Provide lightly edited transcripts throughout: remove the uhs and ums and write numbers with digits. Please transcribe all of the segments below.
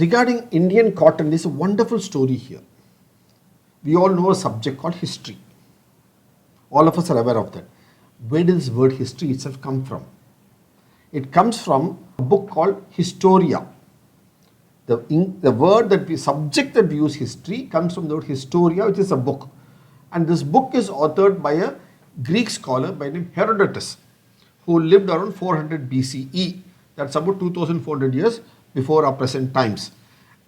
regarding Indian cotton, there's a wonderful story here. We all know a subject called history. All of us are aware of that. Where does this word history itself come from? It comes from a book called Historia. The word that we, subject that we use history comes from the word Historia, which is a book. And this book is authored by a Greek scholar by the name Herodotus, who lived around 400 BCE. That's about 2400 years before our present times.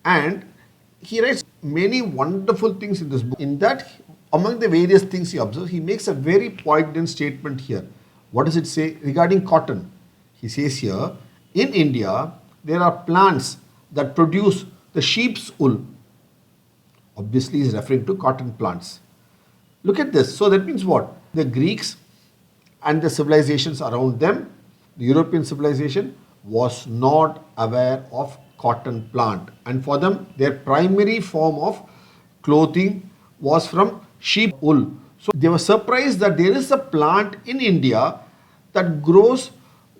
And he writes many wonderful things in this book. In that, among the various things he observes, he makes a very poignant statement here. What does it say regarding cotton? He says here, in India, there are plants that produce the sheep's wool. Obviously, he is referring to cotton plants. Look at this. So that means what? The Greeks and the civilizations around them, the European civilization, was not aware of cotton plant. And for them, their primary form of clothing was from sheep wool. So they were surprised that there is a plant in India that grows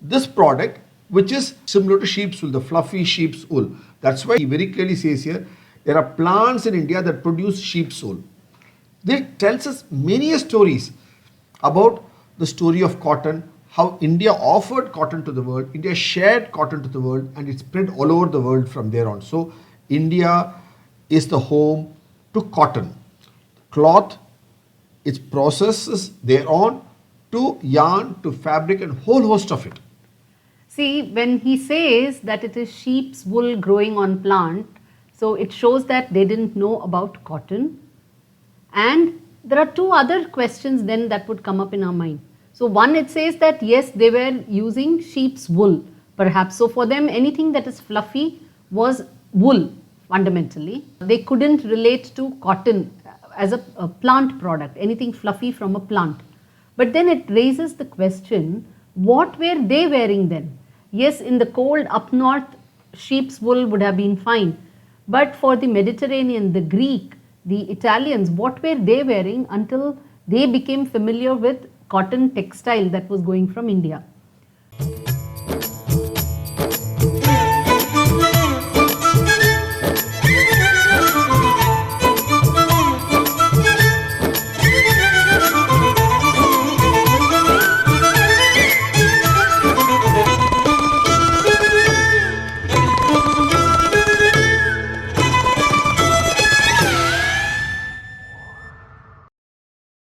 this product, which is similar to sheep's wool, the fluffy sheep's wool. That's why he very clearly says here, there are plants in India that produce sheep's wool. This tells us many stories about the story of cotton, how India offered cotton to the world, India shared cotton to the world, and it spread all over the world from there on. So India is the home to cotton. Cloth, its processes thereon, to yarn, to fabric, and whole host of it. See, when he says that it is sheep's wool growing on plant, so it shows that they didn't know about cotton. And there are two other questions then that would come up in our mind. So one, it says that yes, they were using sheep's wool perhaps. So for them, anything that is fluffy was wool fundamentally. They couldn't relate to cotton as a plant product, anything fluffy from a plant. But then it raises the question, what were they wearing then? Yes, in the cold up north, sheep's wool would have been fine. But for the Mediterranean, the Greek, the Italians, what were they wearing until they became familiar with cotton textile that was going from India?